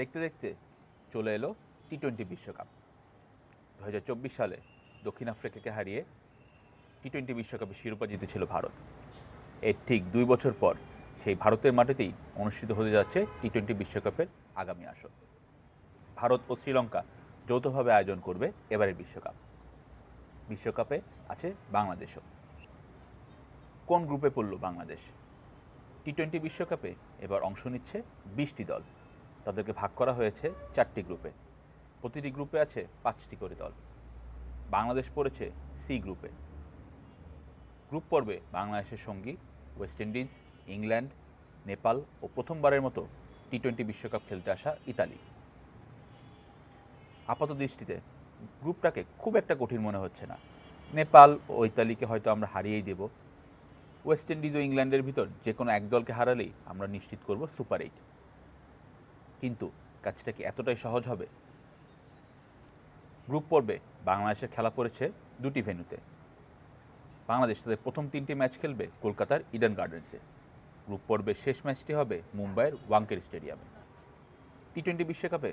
দেখতে দেখতে চলে এলো টি-20 বিশ্বকাপ। 2024 সালে দক্ষিণ আফ্রিকাকে হারিয়ে টি-20 বিশ্বকাপে শিরোপা জিতেছিল ভারত। এর ঠিক 2 বছর পর সেই ভারতের মাটিতেই অনুষ্ঠিত হতে যাচ্ছে টি-20 বিশ্বকাপের আগামী আসর। ভারত ও শ্রীলঙ্কা যৌথভাবে আয়োজন করবে এবারের বিশ্বকাপ। বিশ্বকাপে আছে বাংলাদেশও। কোন গ্রুপে পড়ল বাংলাদেশ? টি-20 বিশ্বকাপে এবার অংশ নিচ্ছে 20টি দল। তাদেরকে ভাগ করা হয়েছে 4টি গ্রুপে। প্রতিটি গ্রুপে আছে 5টি করে দল। বাংলাদেশ পড়েছে সি গ্রুপে। গ্রুপ পর্বে বাংলাদেশের সঙ্গী ওয়েস্ট ইন্ডিজ, ইংল্যান্ড, নেপাল ও প্রথমবারের মতো টি-20 বিশ্বকাপ খেলতে আসা ইতালি। আপাত দৃষ্টিতে গ্রুপটাকে খুব একটা কঠিন মনে হচ্ছে না। নেপাল ও ইতালিকে হয়তো আমরা হারিয়েই দেব। ওয়েস্ট ইন্ডিজ ও ইংল্যান্ডের ভিতর যে কোনো এক দলকে হারালেই আমরা নিশ্চিত করব সুপার 8। কিন্তু কাজটা কি এতটাই সহজ হবে? গ্রুপ পর্বে বাংলাদেশের খেলা পড়েছে 2টি ভেন্যুতে। বাংলাদেশ তাদের প্রথম 3টি ম্যাচ খেলবে কলকাতার ইডেন গার্ডেন্সে। গ্রুপ পর্বের শেষ ম্যাচটি হবে মুম্বাইয়ের ওয়াংখেড়ে স্টেডিয়ামে। টি-20 বিশ্বকাপে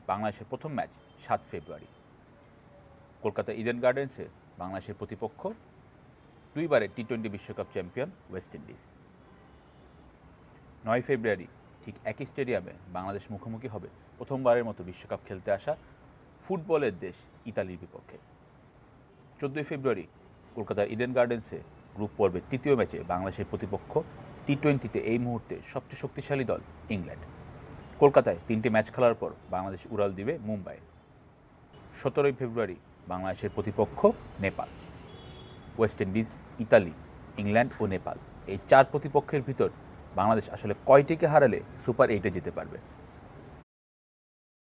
বাংলাদেশের প্রথম ম্যাচ 7 ফেব্রুয়ারি। কলকাতা ইডেন গার্ডেন্সে বাংলাদেশের প্রতিপক্ষ 2বারের টি-20 বিশ্বকাপ চ্যাম্পিয়ন ওয়েস্ট ইন্ডিজ। 9 ফেব্রুয়ারি ঠিক একই স্টেডিয়ামে বাংলাদেশ মুখোমুখি হবে প্রথমবারের মতো বিশ্বকাপ খেলতে আসা ফুটবলের দেশ ইতালির বিপক্ষে। 14 ফেব্রুয়ারি কলকাতার ইডেন গার্ডেন্সে গ্রুপ পর্বের 3য় ম্যাচে বাংলাদেশের প্রতিপক্ষ টি-20তে এই মুহূর্তে সবচেয়ে শক্তিশালী দল ইংল্যান্ড। কলকাতায় 3টি ম্যাচ খেলার পর বাংলাদেশ উড়াল দিবে মুম্বাইয়ে। 17 ফেব্রুয়ারি বাংলাদেশের প্রতিপক্ষ Nepal. West Indies, Italy, England ও নেপাল এই 4 প্রতিপক্ষের ভিতর বাংলাদেশ আসলে কয়টিকে হারালে সুপার 8-এ যেতে পারবে?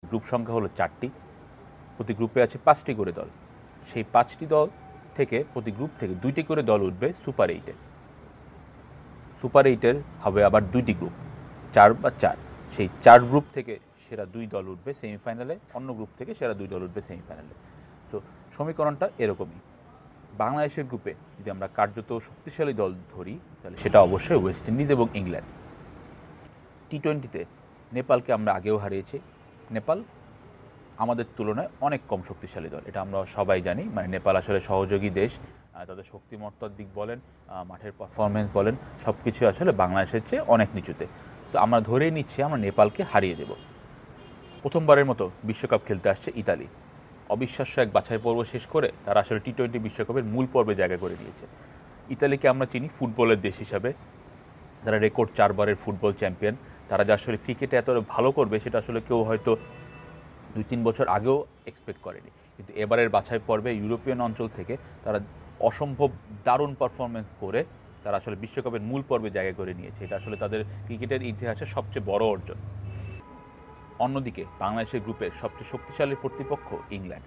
গ্রুপ সংখ্যা হলো 4টি। প্রতি গ্রুপে আছে 5টি করে দল। সেই 5টি দল থেকে প্রতি গ্রুপ থেকে 2টি করে দল উঠবে সুপার 8-এ। সুপার 8-এর হবে আবার 2টি গ্রুপ, 4 বা 4। সেই 4 গ্রুপ থেকে সেরা 2 দল উঠবে সেমিফাইনালে, অন্য গ্রুপ থেকে সেরা 2 দল উঠবে সেমিফাইনালে। সো সমীকরণটা এরকমই। বাংলাদেশের গ্রুপে যদি আমরা কার্যত শক্তিশালী দল ধরি তাহলে সেটা অবশ্যই ওয়েস্ট ইন্ডিজ এবং ইংল্যান্ড। টি-20তে নেপালকে আমরা আগেও হারিয়েছি। নেপাল আমাদের তুলনায় অনেক কম শক্তিশালী দল, এটা আমরা সবাই জানি। মানে নেপাল আসলে সহযোগী দেশ, তাদের শক্তিমত্তার দিক বলেন, মাঠের পারফরমেন্স বলেন, সব কিছু আসলে বাংলাদেশের চেয়ে অনেক নিচুতে। সো আমরা ধরেই নিচ্ছি আমরা নেপালকে হারিয়ে দেব। প্রথমবারের মতো বিশ্বকাপ খেলতে আসছে ইতালি। অবিশ্বাস্য এক বাছাই পর্ব শেষ করে তারা আসলে টি-20 বিশ্বকাপের মূল পর্বে জায়গা করে নিয়েছে। ইতালিকে আমরা চিনি ফুটবলের দেশ হিসাবে। তারা রেকর্ড 4বারের ফুটবল চ্যাম্পিয়ন। তারা যে আসলে ক্রিকেটে এত ভালো করবে সেটা আসলে কেউ হয়তো 2-3 বছর আগেও এক্সপেক্ট করেনি। কিন্তু এবারের বাছাই পর্বে ইউরোপিয়ান অঞ্চল থেকে তারা অসম্ভব দারুণ পারফরমেন্স করে তারা আসলে বিশ্বকাপের মূল পর্বে জায়গা করে নিয়েছে। এটা আসলে তাদের ক্রিকেটের ইতিহাসে সবচেয়ে বড় অর্জন। অন্যদিকে বাংলাদেশের গ্রুপের সবচেয়ে শক্তিশালী প্রতিপক্ষ ইংল্যান্ড।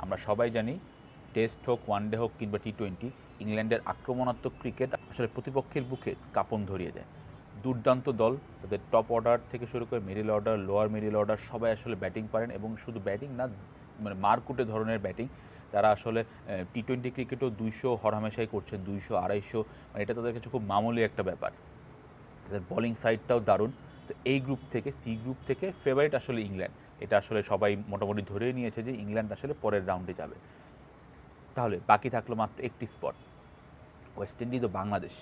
আমরা সবাই জানি টেস্ট হোক, ওয়ানডে হোক কিংবা টি-20, ইংল্যান্ডের আক্রমণাত্মক ক্রিকেট আসলে প্রতিপক্ষের বুকে কাঁপন ধরিয়ে দেয়। দুর্দান্ত দল, তাদের টপ অর্ডার থেকে শুরু করে middle order, lower middle order সবাই আসলে ব্যাটিং পারেন, এবং শুধু ব্যাটিং না, মানে মারকুটে ধরনের ব্যাটিং। তারা আসলে টি-20 ক্রিকেটেও 200 হরহামেশাই করছেন, 200, 250, মানে এটা তাদের কাছে খুব মামুলি একটা ব্যাপার। তাদের বোলিং সাইডটাও দারুণ। তো এই গ্রুপ থেকে, সি গ্রুপ থেকে ফেভারিট আসলে ইংল্যান্ড। এটা আসলে সবাই মোটামুটি ধরেই নিয়েছে যে ইংল্যান্ড আসলে পরের রাউন্ডে যাবে। তাহলে বাকি থাকলো মাত্র একটি স্পট, ওয়েস্ট ইন্ডিজ ও বাংলাদেশ।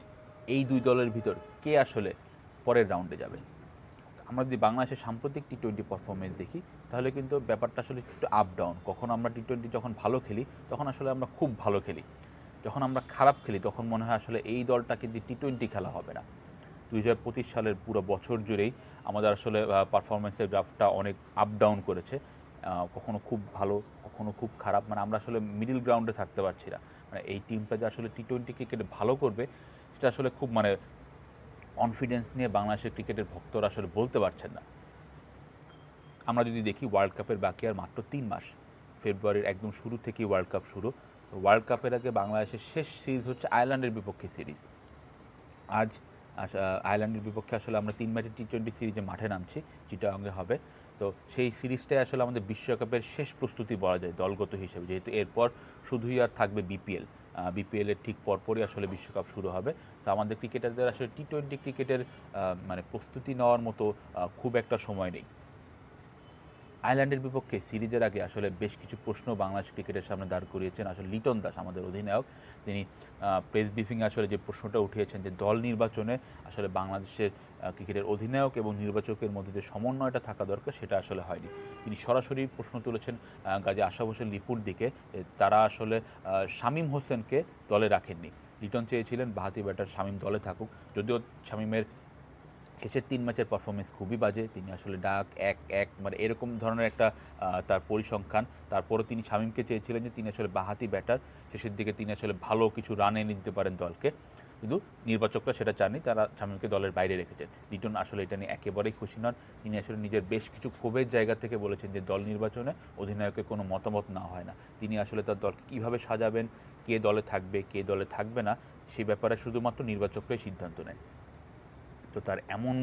এই 2 দলের ভিতর কে আসলে পরের রাউন্ডে যাবে? আমরা যদি বাংলাদেশের সাম্প্রতিক টি-20 পারফরমেন্স দেখি তাহলে কিন্তু ব্যাপারটা আসলে একটু আপ ডাউন। কখনো আমরা টি-20 যখন ভালো খেলি তখন আসলে আমরা খুব ভালো খেলি, যখন আমরা খারাপ খেলি তখন মনে হয় আসলে এই দলটাকে দিয়ে টি-20 খেলা হবে না। 2025 সালের পুরো বছর জুড়েই আমাদের আসলে পারফরমেন্সের গ্রাফটা অনেক আপ ডাউন করেছে। কখনো খুব ভালো, কখনো খুব খারাপ, মানে আমরা আসলে মিডল গ্রাউন্ডে থাকতে পারছি না। মানে এই টিমটা যে আসলে টি-20 ক্রিকেটে ভালো করবে সেটা আসলে খুব কনফিডেন্স নিয়ে বাংলাদেশের ক্রিকেটের ভক্তরা আসলে বলতে পারছেন না। আমরা যদি দেখি ওয়ার্ল্ড কাপের বাকি আর মাত্র 3 মাস। ফেব্রুয়ারির একদম শুরু থেকেই ওয়ার্ল্ড কাপ শুরু। ওয়ার্ল্ড কাপের আগে বাংলাদেশের শেষ সিরিজ হচ্ছে আয়ারল্যান্ডের বিপক্ষে সিরিজ। আজ আয়ারল্যান্ডের বিপক্ষে আসলে আমরা 3 ম্যাচের টি-20 সিরিজে মাঠে নামছি, চিটাগাংয়ে হবে। তো সেই সিরিজটাই আসলে আমাদের বিশ্বকাপের শেষ প্রস্তুতি বলা যায় দলগত হিসেবে, যেহেতু এরপর শুধুই আর থাকবে বিপিএল। বিপিএলের ঠিক পরপরই আসলে বিশ্বকাপ শুরু হবে। তো আমাদের ক্রিকেটারদের আসলে টি-20 ক্রিকেটের প্রস্তুতি নেওয়ার মতো খুব একটা সময় নেই। আয়ারল্যান্ডের বিপক্ষে সিরিজের আগে আসলে বেশ কিছু প্রশ্ন বাংলাদেশ ক্রিকেটের সামনে দাঁড় করিয়েছেন আসলে লিটন দাস আমাদের অধিনায়ক। তিনি প্রেস ব্রিফিংয়ে আসলে যে প্রশ্নটা উঠিয়েছেন যে দল নির্বাচনে আসলে বাংলাদেশের ক্রিকেটের অধিনায়ক এবং নির্বাচকের মধ্যে যে সমন্বয়টা থাকা দরকার সেটা আসলে হয়নি। তিনি সরাসরি প্রশ্ন তুলেছেন গাজী আশরাফ হোসেন লিপুর দিকে, তারা আসলে শামীম হোসেনকে দলে রাখেননি। লিটন চেয়েছিলেন বাঁহাতি ব্যাটার শামীম দলে থাকুক, যদিও শামীমের শেষের 3 ম্যাচের পারফরমেন্স খুবই বাজে। তিনি আসলে ডাক 1-1 মানে এরকম ধরনের একটা তার পরিসংখ্যান। তারপরও তিনি শামীমকে চেয়েছিলেন যে তিনি আসলে বাঁহাতি ব্যাটার, শেষের দিকে তিনি আসলে ভালো কিছু রান এনে দিতে পারেন দলকে, কিন্তু নির্বাচকরা সেটা চাননি, তারা শামীমকে দলের বাইরে রেখেছেন। লিটন আসলে এটা নিয়ে একেবারেই খুশি নন। তিনি আসলে নিজের বেশ কিছু ক্ষোভের জায়গা থেকে বলেছেন যে দল নির্বাচনে অধিনায়কের কোনো মতামত না হয় না। তিনি আসলে তার দলকে কীভাবে সাজাবেন, কে দলে থাকবে কে দলে থাকবে না, সে ব্যাপারে শুধুমাত্র নির্বাচকরাই সিদ্ধান্ত নেয়। তো তার এমন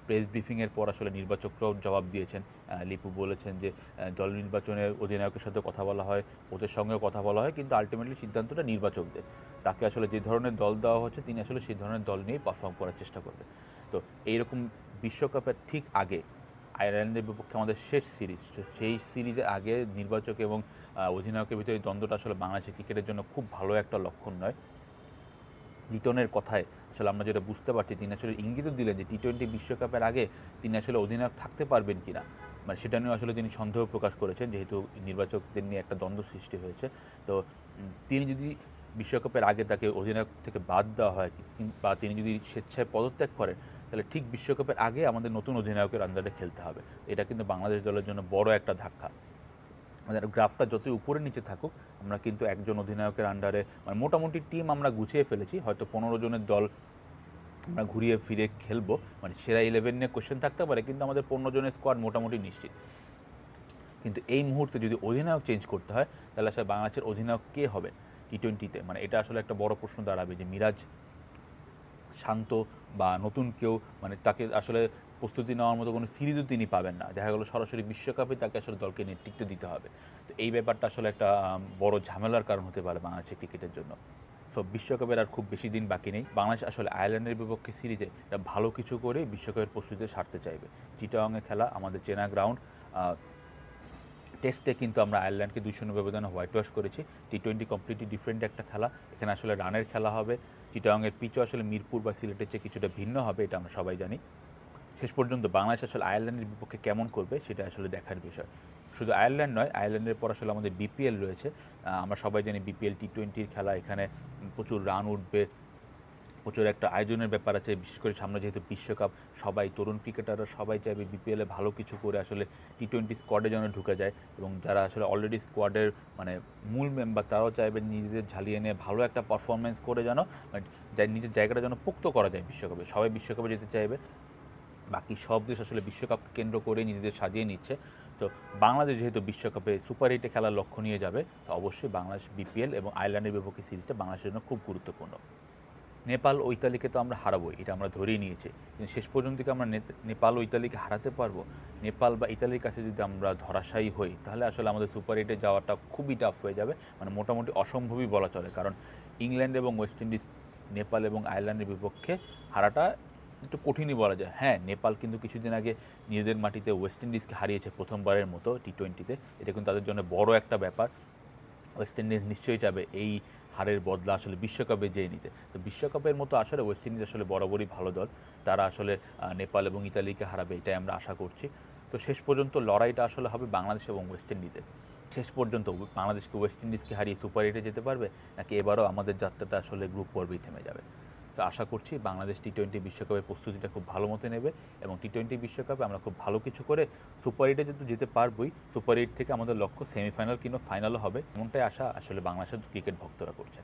প্রেস ব্রিফিংয়ের পর আসলে নির্বাচকরাও জবাব দিয়েছেন। লিপু বলেছেন যে দল নির্বাচনে অধিনায়কের সাথে কথা বলা হয়, কোচের সঙ্গেও কথা বলা হয়, কিন্তু আলটিমেটলি সিদ্ধান্তটা নির্বাচকদের। তাকে আসলে যে ধরনের দল দেওয়া হচ্ছে তিনি আসলে সেই ধরনের দল নিয়েই পারফর্ম করার চেষ্টা করবেন। তো এইরকম বিশ্বকাপের ঠিক আগে আয়ারল্যান্ডের বিপক্ষে আমাদের শেষ সিরিজ, সেই সিরিজের আগে নির্বাচক এবং অধিনায়কের ভিতরে দ্বন্দ্বটা আসলে বাংলাদেশের ক্রিকেটের জন্য খুব ভালো একটা লক্ষণ নয়। লিটনের কথায় আসলে আমরা যেটা বুঝতে পারছি, তিনি আসলে ইঙ্গিতও দিলেন যে টি-20 বিশ্বকাপের আগে তিনি আসলে অধিনায়ক থাকতে পারবেন কিনা, মানে সেটা নিয়েও আসলে তিনি সন্দেহ প্রকাশ করেছেন, যেহেতু নির্বাচকদের নিয়ে একটা দ্বন্দ্ব সৃষ্টি হয়েছে। তো তিনি যদি বিশ্বকাপের আগে তাকে অধিনায়ক থেকে বাদ দেওয়া হয় বা তিনি যদি স্বেচ্ছায় পদত্যাগ করেন, তাহলে ঠিক বিশ্বকাপের আগে আমাদের নতুন অধিনায়কের আন্ডারে খেলতে হবে। এটা কিন্তু বাংলাদেশ দলের জন্য বড় একটা ধাক্কা। আমাদের গ্রাফটা যতই উপরে নিচে থাকুক, আমরা কিন্তু একজন অধিনায়কের আন্ডারে মানে মোটামুটি টিম আমরা গুছিয়ে ফেলেছি। হয়তো 15 জনের দল আমরা ঘুরিয়ে ফিরে খেলবো, মানে সেরা 11 নিয়ে কোশ্চেন থাকতে পারে, কিন্তু আমাদের 15 জনের স্কোয়াড মোটামুটি নিশ্চিত। কিন্তু এই মুহূর্তে যদি অধিনায়ক চেঞ্জ করতে হয়, তাহলে আসলে বাংলাদেশের অধিনায়ক কে হবে টি-20-তে, মানে এটা আসলে একটা বড় প্রশ্ন দাঁড়াবে যে মিরাজ, শান্ত বা নতুন কেউ, মানে তাকে আসলে প্রস্তুতি নেওয়ার মতো কোনো সিরিজও তিনি পাবেন না। দেখা গেলো সরাসরি বিশ্বকাপে তাকে আসলে দলকে নেতৃত্ব দিতে হবে। তো এই ব্যাপারটা আসলে একটা বড় ঝামেলার কারণ হতে পারে বাংলাদেশের ক্রিকেটের জন্য। সো বিশ্বকাপের আর খুব বেশি দিন বাকি নেই। বাংলাদেশ আসলে আয়ারল্যান্ডের বিপক্ষে সিরিজে একটা ভালো কিছু করে বিশ্বকাপের প্রস্তুতিতে সারতে চাইবে। চিটাগংয়ে খেলা, আমাদের চেনা গ্রাউন্ড। টেস্টে কিন্তু আমরা আয়ারল্যান্ডকে 2-0 ব্যবধানে হোয়াইট ওয়াশ করেছি। টি-20 কমপ্লিটলি ডিফারেন্ট একটা খেলা, এখানে আসলে রানের খেলা হবে। চিটাগংয়ের পিচও আসলে মিরপুর বা সিলেটের চেয়ে কিছুটা ভিন্ন হবে, এটা আমরা সবাই জানি। শেষ পর্যন্ত বাংলাদেশ আসলে আয়ারল্যান্ডের বিপক্ষে কেমন করবে সেটা আসলে দেখার বিষয়। শুধু আয়ারল্যান্ড নয়, আয়ারল্যান্ডের পর আসলে আমাদের বিপিএল রয়েছে। আমরা সবাই জানি বিপিএল টি-20-র খেলা, এখানে প্রচুর রান উঠবে, প্রচুর একটা আয়োজনের ব্যাপার আছে। বিশেষ করে সামনে যেহেতু বিশ্বকাপ, সবাই তরুণ ক্রিকেটাররা সবাই চাইবে বিপিএলে ভালো কিছু করে আসলে টি-20 স্কোয়াডে যেন ঢুকে যায়, এবং যারা আসলে অলরেডি স্কোয়াডের মানে মূল মেম্বার তারাও চাইবে নিজেদের ঝালিয়ে নিয়ে ভালো একটা পারফরমেন্স করে যেন নিজের জায়গাটা যেন পোক্ত করা যায় বিশ্বকাপে। সবাই বিশ্বকাপে যেতে চাইবে, বাকি সব দেশ আসলে বিশ্বকাপকে কেন্দ্র করে নিজেদের সাজিয়ে নিচ্ছে। তো বাংলাদেশ যেহেতু বিশ্বকাপে সুপার 8-এ খেলার লক্ষ্য নিয়ে যাবে, তো অবশ্যই বাংলাদেশ বিপিএল এবং আয়ারল্যান্ডের বিপক্ষে সিরিজটা বাংলাদেশের জন্য খুব গুরুত্বপূর্ণ। নেপাল ও ইতালিকে তো আমরা হারাবোই, এটা আমরা ধরেই নিয়েছি, কিন্তু শেষ পর্যন্ত কি আমরা নেপাল ও ইতালিকে হারাতে পারবো? নেপাল বা ইতালির কাছে যদি আমরা ধরাশায়ী হই, তাহলে আসলে আমাদের সুপার 8-এ যাওয়াটা খুবই টাফ হয়ে যাবে, মানে মোটামুটি অসম্ভবই বলা চলে। কারণ ইংল্যান্ড এবং ওয়েস্ট ইন্ডিজ, নেপাল এবং আয়ারল্যান্ডের বিপক্ষে হারাটা একটু কঠিনই বলা যায়। হ্যাঁ, নেপাল কিন্তু কিছুদিন আগে নিজেদের মাটিতে ওয়েস্ট ইন্ডিজকে হারিয়েছে প্রথমবারের মতো টি-20-তে, এটা কিন্তু তাদের জন্য বড় একটা ব্যাপার। ওয়েস্ট ইন্ডিজ নিশ্চয়ই চাবে এই হারের বদলা আসলে বিশ্বকাপে যেয়ে নিতে। তো বিশ্বকাপের মতো আসলে ওয়েস্ট ইন্ডিজ আসলে বরাবরই ভালো দল, তারা আসলে নেপাল এবং ইতালিকে হারাবে এটাই আমরা আশা করছি। তো শেষ পর্যন্ত লড়াইটা আসলে হবে বাংলাদেশ এবং ওয়েস্ট ইন্ডিজের। শেষ পর্যন্ত বাংলাদেশকে ওয়েস্ট ইন্ডিজকে হারিয়ে সুপার 8-এ যেতে পারবে, নাকি এবারও আমাদের যাত্রাটা আসলে গ্রুপ পর্বেই থেমে যাবে। তো আশা করছি বাংলাদেশ টি-20 বিশ্বকাপের প্রস্তুতিটা খুব ভালো মতো নেবে, এবং টি-20 বিশ্বকাপে আমরা খুব ভালো কিছু করে সুপার 8-এ যেহেতু যেতে পারবই, সুপার 8 থেকে আমাদের লক্ষ্য সেমিফাইনাল কিংবা ফাইনালও হবে, এমনটাই আশা আসলে বাংলাদেশের ক্রিকেট ভক্তরা করছেন।